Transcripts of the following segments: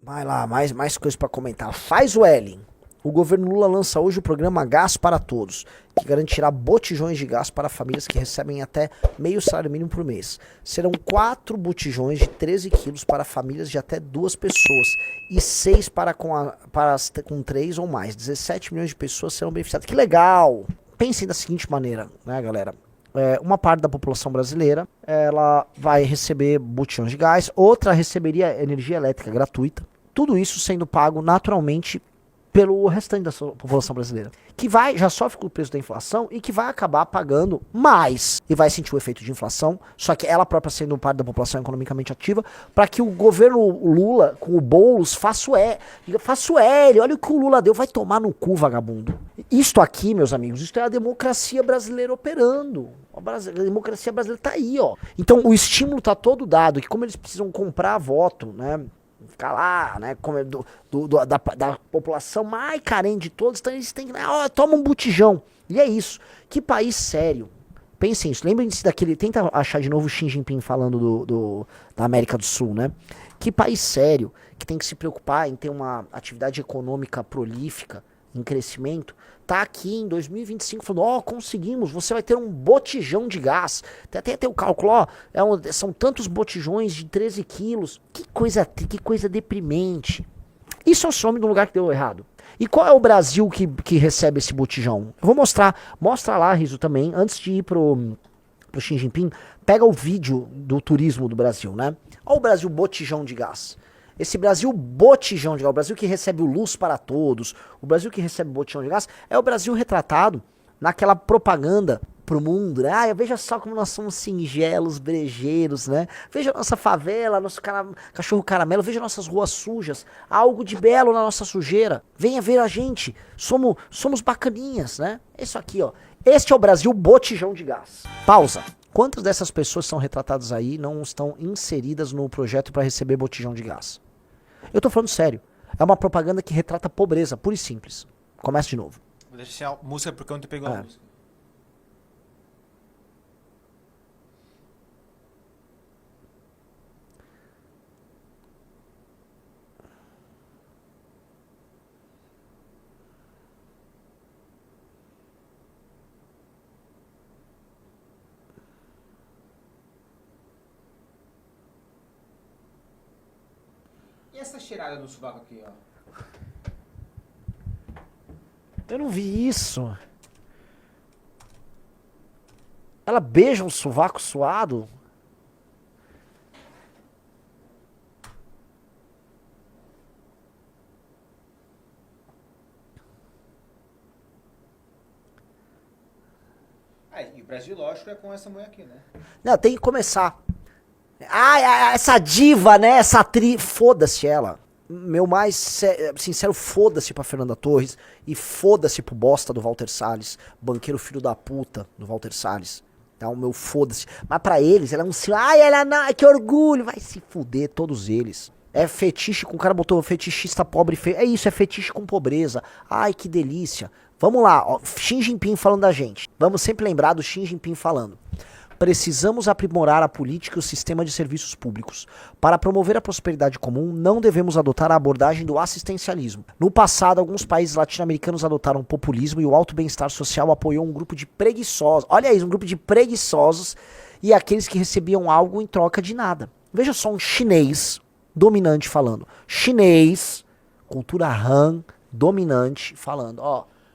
Vai lá, mais coisas pra comentar. Faz o Ellen. O governo Lula lança hoje o programa Gás para Todos, que garantirá botijões de gás para famílias que recebem até meio salário mínimo por mês. Serão 4 botijões de 13 quilos para famílias de até 2 pessoas e 6 com 3 ou mais. 17 milhões de pessoas serão beneficiadas. Que legal! Pensem da seguinte maneira, né, galera? Uma parte da população brasileira ela vai receber botijões de gás, outra receberia energia elétrica gratuita. Tudo isso sendo pago naturalmente pelo restante da população brasileira, que já sofre com o preço da inflação e que vai acabar pagando mais e vai sentir o efeito de inflação, só que ela própria sendo parte da população economicamente ativa, para que o governo Lula, com o Boulos, faça o L, olha o que o Lula deu, vai tomar no cu, vagabundo. Isto aqui, meus amigos, isto é a democracia brasileira operando. A democracia brasileira tá aí, ó. Então o estímulo tá todo dado, que como eles precisam comprar voto, né, ficar lá, né, da população mais carente de todos, então eles têm que, toma um botijão. E é isso. Que país sério. Pensem isso. Lembrem-se daquele, tenta achar de novo o Xi Jinping falando da América do Sul, né? Que país sério, que tem que se preocupar em ter uma atividade econômica prolífica, em crescimento, tá aqui em 2025 falando, conseguimos, você vai ter um botijão de gás. Tem o cálculo, são tantos botijões de 13 quilos. Que coisa deprimente. Isso é o nome do lugar que deu errado. E qual é o Brasil que recebe esse botijão? Eu vou mostrar. Mostra lá, Riso, também, antes de ir pro Xi Jinping, pega o vídeo do turismo do Brasil, né? Olha o Brasil botijão de gás. Esse Brasil botijão de gás, o Brasil que recebe o Luz para Todos, o Brasil que recebe o botijão de gás, é o Brasil retratado naquela propaganda pro mundo, né? Veja só como nós somos singelos, brejeiros, né? Veja a nossa favela, nosso cachorro caramelo, veja nossas ruas sujas, há algo de belo na nossa sujeira. Venha ver a gente, somos bacaninhas, né? Isso aqui, ó. Este é o Brasil botijão de gás. Pausa. Quantas dessas pessoas são retratadas aí não estão inseridas no projeto para receber botijão de gás? Eu tô falando sério. É uma propaganda que retrata pobreza, pura e simples. Começa de novo. Vou deixar a música porque eu não te pegou a música. E essa cheirada no sovaco aqui, ó? Eu não vi isso. Ela beija um sovaco suado? E o Brasil, lógico, é com essa mulher aqui, né? Não, tem que começar. Essa diva, né? Essa atriz. Foda-se ela. Meu mais sincero foda-se pra Fernanda Torres. E foda-se pro bosta do Walter Salles. Banqueiro filho da puta do Walter Salles. Tá, o meu foda-se. Mas pra eles, ela é um ela não. Que orgulho. Vai se fuder, todos eles. É fetiche com o cara botou fetichista pobre feio. É isso, é fetiche com pobreza. Ai, que delícia. Vamos lá, ó, Xi Jinping falando da gente. Vamos sempre lembrar do Xi Jinping falando. Precisamos aprimorar a política e o sistema de serviços públicos. Para promover a prosperidade comum, não devemos adotar a abordagem do assistencialismo. No passado, alguns países latino-americanos adotaram o populismo e o alto bem-estar social apoiou um grupo de preguiçosos. Olha isso, um grupo de preguiçosos e aqueles que recebiam algo em troca de nada. Veja só um chinês dominante falando. Chinês, cultura Han, dominante, falando,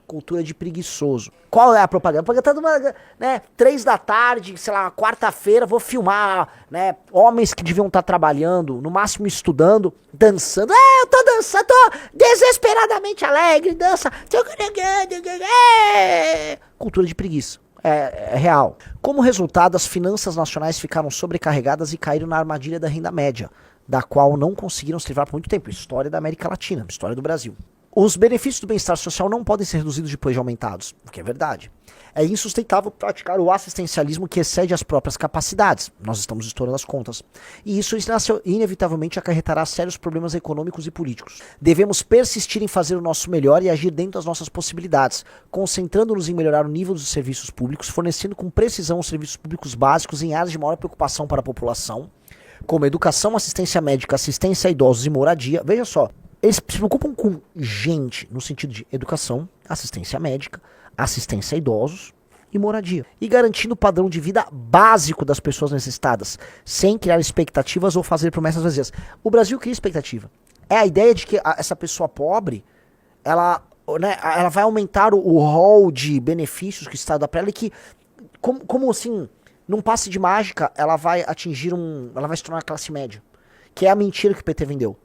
cultura de preguiçoso. Qual é a propaganda? A propaganda tá, né, 3 da tarde, sei lá, quarta-feira, vou filmar, né, homens que deviam estar trabalhando, no máximo estudando, dançando. Eu tô dançando, tô desesperadamente alegre, dança. Cultura de preguiça. É real. Como resultado, as finanças nacionais ficaram sobrecarregadas e caíram na armadilha da renda média, da qual não conseguiram se livrar por muito tempo. História da América Latina, história do Brasil. Os benefícios do bem-estar social não podem ser reduzidos depois de aumentados, o que é verdade. É insustentável praticar o assistencialismo que excede as próprias capacidades. Nós estamos estourando as contas. E isso inevitavelmente acarretará sérios problemas econômicos e políticos. Devemos persistir em fazer o nosso melhor e agir dentro das nossas possibilidades, concentrando-nos em melhorar o nível dos serviços públicos, fornecendo com precisão os serviços públicos básicos em áreas de maior preocupação para a população, como educação, assistência médica, assistência a idosos e moradia. Veja só, eles se preocupam com gente no sentido de educação, assistência médica, assistência a idosos e moradia. E garantindo o padrão de vida básico das pessoas necessitadas, sem criar expectativas ou fazer promessas vazias. O Brasil cria expectativa. É a ideia de que essa pessoa pobre, ela vai aumentar o rol de benefícios que o Estado dá pra ela e que, como assim, num passe de mágica, ela vai atingir ela vai se tornar classe média. Que é a mentira que o PT vendeu.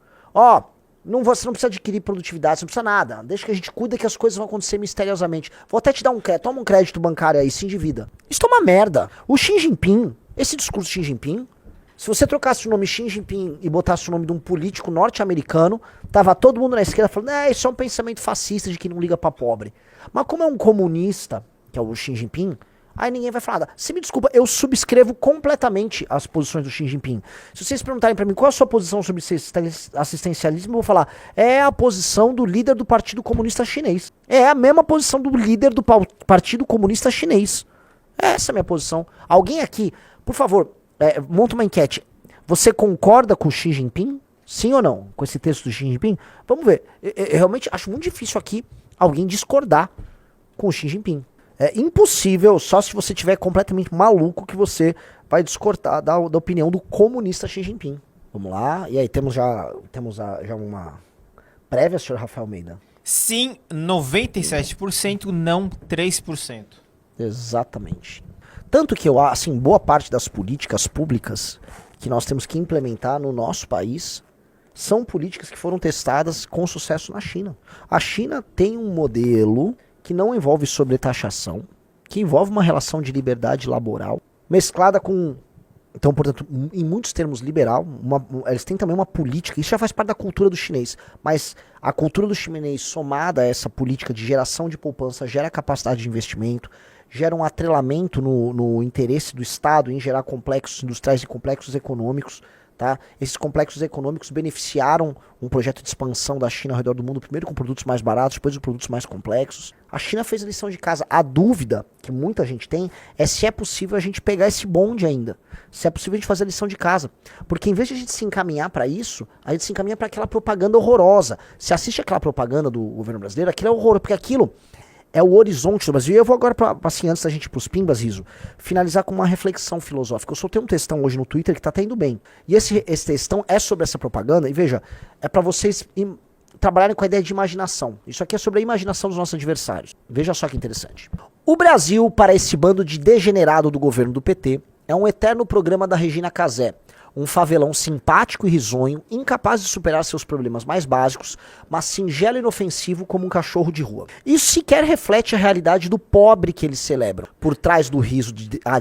Você não precisa adquirir produtividade, você não precisa nada. Deixa que a gente cuida que as coisas vão acontecer misteriosamente. Vou até te dar um crédito, toma um crédito bancário aí, se endivida. Isso é uma merda. O Xi Jinping, esse discurso de Xi Jinping, se você trocasse o nome Xi Jinping e botasse o nome de um político norte-americano, tava todo mundo na esquerda falando, isso é um pensamento fascista de que não liga pra pobre. Mas como é um comunista, que é o Xi Jinping, aí ninguém vai falar nada. Se me desculpa, eu subscrevo completamente as posições do Xi Jinping. Se vocês perguntarem pra mim qual é a sua posição sobre assistencialismo, eu vou falar, é a posição do líder do Partido Comunista Chinês. É a mesma posição do líder do Partido Comunista Chinês. Essa é a minha posição. Alguém aqui, por favor, monta uma enquete. Você concorda com o Xi Jinping? Sim ou não? Com esse texto do Xi Jinping? Vamos ver. Eu realmente acho muito difícil aqui alguém discordar com o Xi Jinping. É impossível, só se você estiver completamente maluco, que você vai discordar da opinião do comunista Xi Jinping. Vamos lá. E aí, temos já uma prévia, senhor Rafael Almeida? Sim, 97%, não 3%. Exatamente. Tanto que boa parte das políticas públicas que nós temos que implementar no nosso país são políticas que foram testadas com sucesso na China. A China tem um modelo que não envolve sobretaxação, que envolve uma relação de liberdade laboral, mesclada com, então, portanto, em muitos termos liberal, eles têm também uma política, isso já faz parte da cultura do chinês, mas a cultura do chinês somada a essa política de geração de poupança gera capacidade de investimento, gera um atrelamento no interesse do Estado em gerar complexos industriais e complexos econômicos. Tá? Esses complexos econômicos beneficiaram um projeto de expansão da China ao redor do mundo, primeiro com produtos mais baratos, depois com produtos mais complexos. A China fez a lição de casa. A dúvida que muita gente tem é se é possível a gente pegar esse bonde ainda. Se é possível a gente fazer a lição de casa. Porque em vez de a gente se encaminhar para isso, a gente se encaminha para aquela propaganda horrorosa. Se assiste aquela propaganda do governo brasileiro, aquilo é horror, porque aquilo é o horizonte do Brasil. E eu vou agora, assim, antes da gente ir pros pimbas, Riso, finalizar com uma reflexão filosófica. Eu soltei um textão hoje no Twitter que tá até indo bem. E esse textão é sobre essa propaganda. E veja, é para vocês trabalharem com a ideia de imaginação. Isso aqui é sobre a imaginação dos nossos adversários. Veja só que interessante. O Brasil, para esse bando de degenerado do governo do PT, é um eterno programa da Regina Casé. Um favelão simpático e risonho, incapaz de superar seus problemas mais básicos, mas singelo e inofensivo como um cachorro de rua. Isso sequer reflete a realidade do pobre que eles celebram. Por trás do riso há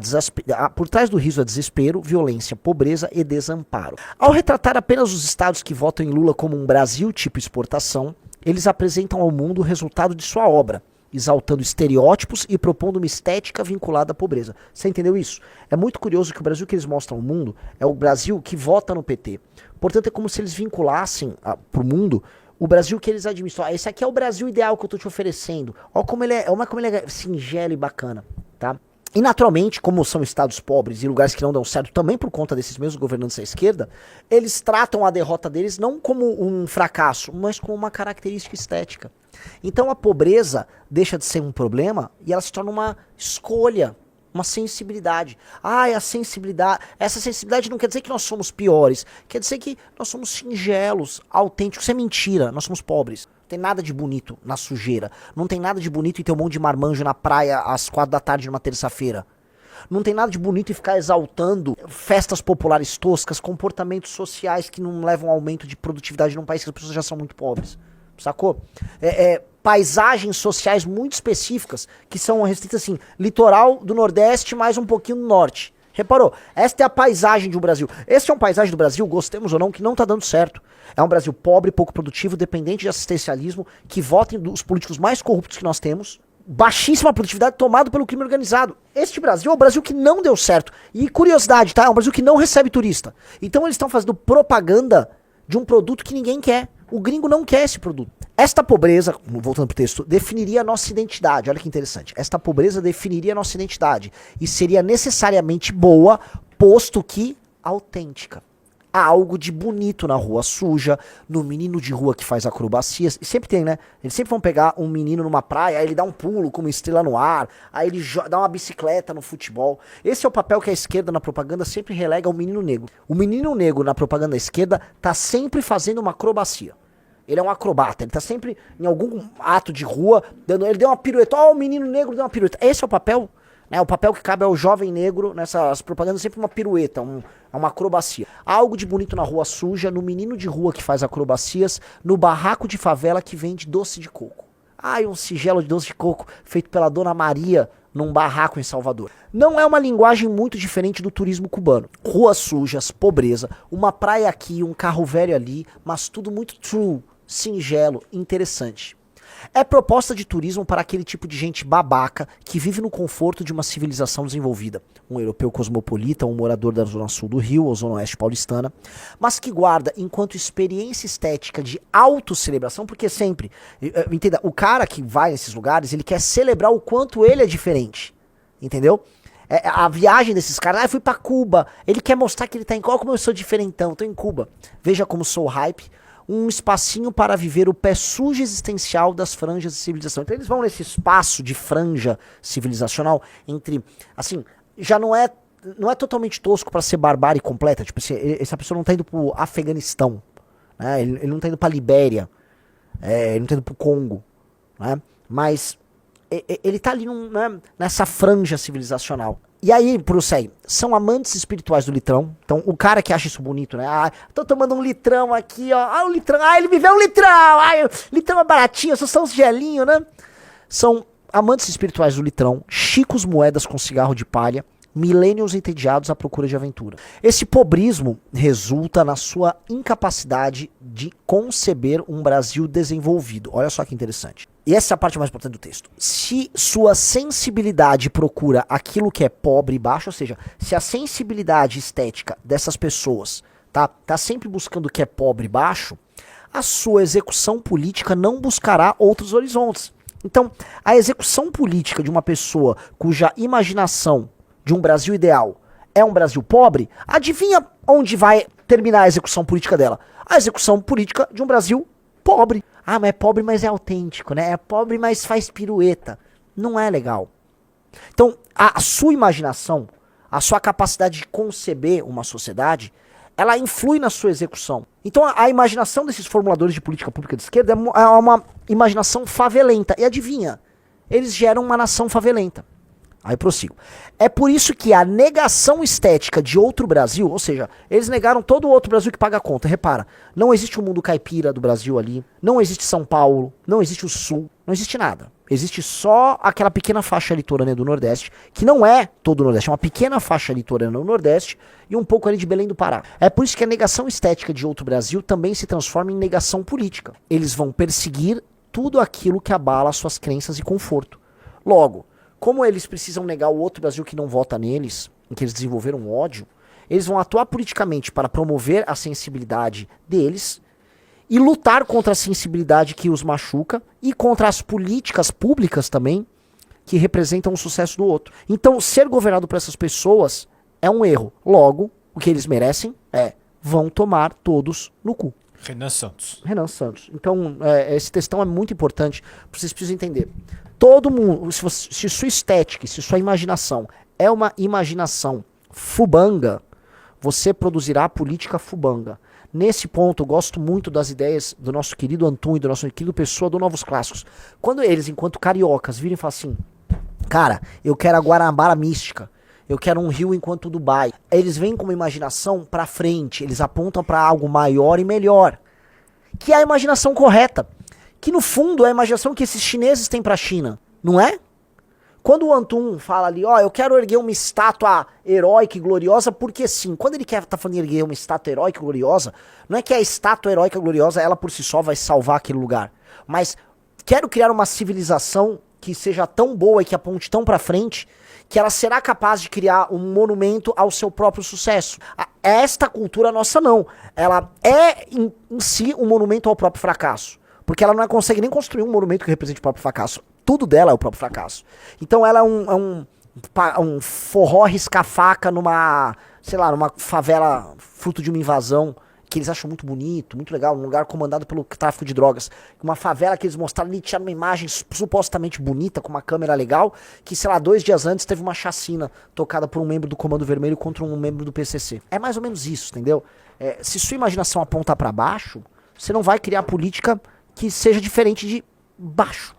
desespero, violência, pobreza e desamparo. Ao retratar apenas os estados que votam em Lula como um Brasil tipo exportação, eles apresentam ao mundo o resultado de sua obra, exaltando estereótipos e propondo uma estética vinculada à pobreza. Você entendeu isso? É muito curioso que o Brasil que eles mostram ao mundo é o Brasil que vota no PT. Portanto, é como se eles vinculassem para o mundo o Brasil que eles administram. Esse aqui é o Brasil ideal que eu estou te oferecendo. Olha como ele é singelo e bacana, tá? E naturalmente, como são estados pobres e lugares que não dão certo também por conta desses mesmos governantes à esquerda, eles tratam a derrota deles não como um fracasso, mas como uma característica estética. Então a pobreza deixa de ser um problema e ela se torna uma escolha, uma sensibilidade. A sensibilidade. Essa sensibilidade não quer dizer que nós somos piores, quer dizer que nós somos singelos, autênticos. Isso é mentira, nós somos pobres. Não tem nada de bonito na sujeira. Não tem nada de bonito em ter um monte de marmanjo na praia às 4 da tarde numa terça-feira. Não tem nada de bonito em ficar exaltando festas populares toscas, comportamentos sociais que não levam ao aumento de produtividade num país que as pessoas já são muito pobres. Sacou? Paisagens sociais muito específicas que são restritas assim, litoral do Nordeste mais um pouquinho do Norte. Reparou? Esta é a paisagem de um Brasil. Esse é um paisagem do Brasil, gostemos ou não, que não tá dando certo. É um Brasil pobre, pouco produtivo, dependente de assistencialismo, que vota os políticos mais corruptos que nós temos, baixíssima produtividade, tomado pelo crime organizado. Este Brasil é o Brasil que não deu certo. E curiosidade, tá? É um Brasil que não recebe turista. Então eles estão fazendo propaganda de um produto que ninguém quer. O gringo não quer esse produto. Esta pobreza, voltando pro texto, definiria a nossa identidade. Olha que interessante. Esta pobreza definiria a nossa identidade. E seria necessariamente boa, posto que autêntica. Há algo de bonito na rua suja, no menino de rua que faz acrobacias. E sempre tem, né? Eles sempre vão pegar um menino numa praia, aí ele dá um pulo com uma estrela no ar, aí ele dá uma bicicleta no futebol. Esse é o papel que a esquerda na propaganda sempre relega ao menino negro. O menino negro na propaganda da esquerda tá sempre fazendo uma acrobacia. Ele é um acrobata, ele tá sempre em algum ato de rua, ele deu uma pirueta, ó, o menino negro deu uma pirueta. Esse é o papel, né? O papel que cabe ao jovem negro nessas propagandas, sempre uma pirueta, uma acrobacia. Há algo de bonito na rua suja, no menino de rua que faz acrobacias, no barraco de favela que vende doce de coco. Ai, um sigelo de doce de coco feito pela Dona Maria num barraco em Salvador. Não é uma linguagem muito diferente do turismo cubano. Ruas sujas, pobreza, uma praia aqui, um carro velho ali, mas tudo muito true, singelo, interessante. É proposta de turismo para aquele tipo de gente babaca que vive no conforto de uma civilização desenvolvida. Um europeu cosmopolita, um morador da zona sul do Rio ou zona oeste paulistana, mas que guarda enquanto experiência estética de autocelebração, porque sempre, entenda, o cara que vai nesses lugares, ele quer celebrar o quanto ele é diferente, entendeu? A viagem desses caras, eu fui pra Cuba, ele quer mostrar que ele tá em Cuba, como eu sou diferentão, tô em Cuba, veja como sou hype, um espacinho para viver o pé sujo existencial das franjas de civilização. Então eles vão nesse espaço de franja civilizacional entre, assim, já não é totalmente tosco para ser barbárie completa, tipo, essa pessoa não tá indo pro Afeganistão, né? Ele não tá indo pra Libéria, ele não tá indo pro Congo, né? Mas ele tá ali né, nessa franja civilizacional. E aí, prossegue, são amantes espirituais do litrão. Então, o cara que acha isso bonito, né? Ah, tô tomando um litrão aqui, ó. Ah, o litrão. Ah, ele viveu um litrão. Ah, litrão é baratinho, só uns gelinhos, né? São amantes espirituais do litrão, chicos moedas com cigarro de palha, millennials entediados à procura de aventura. Esse pobrismo resulta na sua incapacidade de conceber um Brasil desenvolvido. Olha só que interessante. E essa é a parte mais importante do texto. Se sua sensibilidade procura aquilo que é pobre e baixo, ou seja, se a sensibilidade estética dessas pessoas tá sempre buscando o que é pobre e baixo, a sua execução política não buscará outros horizontes. Então, a execução política de uma pessoa cuja imaginação de um Brasil ideal é um Brasil pobre, adivinha onde vai terminar a execução política dela? A execução política de um Brasil pobre. Ah, mas é pobre, mas é autêntico, né? É pobre, mas faz pirueta. Não é legal. Então, a sua imaginação, a sua capacidade de conceber uma sociedade, ela influi na sua execução. Então, a imaginação desses formuladores de política pública de esquerda é uma imaginação favelenta. E adivinha? Eles geram uma nação favelenta. Aí prossigo. É por isso que a negação estética de outro Brasil, ou seja, eles negaram todo o outro Brasil que paga a conta. Repara, não existe o mundo caipira do Brasil ali, não existe São Paulo, não existe o Sul, não existe nada. Existe só aquela pequena faixa litorânea do Nordeste, que não é todo o Nordeste, é uma pequena faixa litorânea no Nordeste e um pouco ali de Belém do Pará. É por isso que a negação estética de outro Brasil também se transforma em negação política. Eles vão perseguir tudo aquilo que abala suas crenças e conforto. Logo, como eles precisam negar o outro Brasil que não vota neles, em que eles desenvolveram ódio, eles vão atuar politicamente para promover a sensibilidade deles e lutar contra a sensibilidade que os machuca e contra as políticas públicas também que representam o sucesso do outro. Então, ser governado por essas pessoas é um erro. Logo, o que eles merecem vão tomar todos no cu. Renan Santos. Renan Santos. Então, esse textão é muito importante, vocês precisam entender. Todo mundo, se sua estética, se sua imaginação é uma imaginação fubanga, você produzirá política fubanga. Nesse ponto, eu gosto muito das ideias do nosso querido Antunes, do nosso querido Pessoa, do Novos Clássicos. Quando eles, enquanto cariocas, virem e falam assim, cara, eu quero a Guanabara mística, eu quero um Rio enquanto Dubai. Eles vêm com uma imaginação pra frente, eles apontam pra algo maior e melhor, que é a imaginação correta. Que no fundo é a imaginação que esses chineses têm pra China, não é? Quando o Antum fala ali, ó, eu quero erguer uma estátua heróica e gloriosa, porque sim, quando ele quer tá falando de erguer uma estátua heróica e gloriosa, não é que a estátua heróica e gloriosa, ela por si só vai salvar aquele lugar, mas quero criar uma civilização que seja tão boa e que aponte tão pra frente, que ela será capaz de criar um monumento ao seu próprio sucesso. Esta cultura nossa não, ela é em si um monumento ao próprio fracasso. Porque ela não consegue nem construir um monumento que represente o próprio fracasso. Tudo dela é o próprio fracasso. Então ela é um forró risca-faca sei lá, numa favela fruto de uma invasão, que eles acham muito bonito, muito legal, um lugar comandado pelo tráfico de drogas. Uma favela que eles mostraram ali, tiraram uma imagem supostamente bonita, com uma câmera legal, que, sei lá, 2 dias antes teve uma chacina tocada por um membro do Comando Vermelho contra um membro do PCC. É mais ou menos isso, entendeu? Se sua imaginação aponta pra baixo, você não vai criar política que seja diferente de baixo.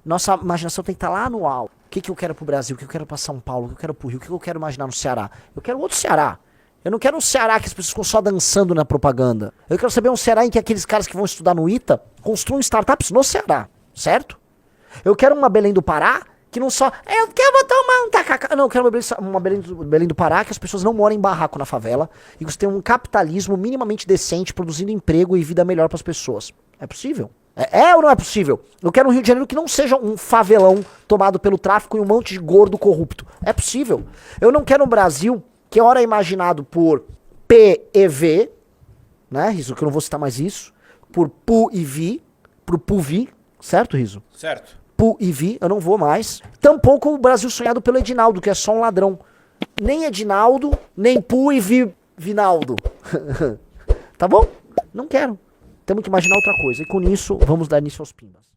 Nossa imaginação tem que estar lá no alto. O que eu quero pro Brasil? O que eu quero pra São Paulo? O que eu quero pro Rio? O que eu quero imaginar no Ceará? Eu quero outro Ceará. Eu não quero um Ceará que as pessoas ficam só dançando na propaganda. Eu quero saber um Ceará em que aqueles caras que vão estudar no ITA construam startups no Ceará, certo? Eu quero uma Belém do Pará que não só... Eu quero botar um tacacá. Não, eu quero uma Belém do Pará que as pessoas não moram em barraco na favela e que você tem um capitalismo minimamente decente produzindo emprego e vida melhor para as pessoas. É possível? É ou não é possível? Eu quero um Rio de Janeiro que não seja um favelão tomado pelo tráfico e um monte de gordo corrupto. É possível. Eu não quero um Brasil que ora é imaginado por PEV, né, Riso? Que eu não vou citar mais isso. Por PU e VI, por PUVI, certo, Riso? Certo. PU e VI, eu não vou mais. Tampouco o Brasil sonhado pelo Edinaldo, que é só um ladrão. Nem Edinaldo, nem PU e VI, Vinaldo. Tá bom? Não quero. Temos que imaginar outra coisa. E com isso, vamos dar início aos pimbas.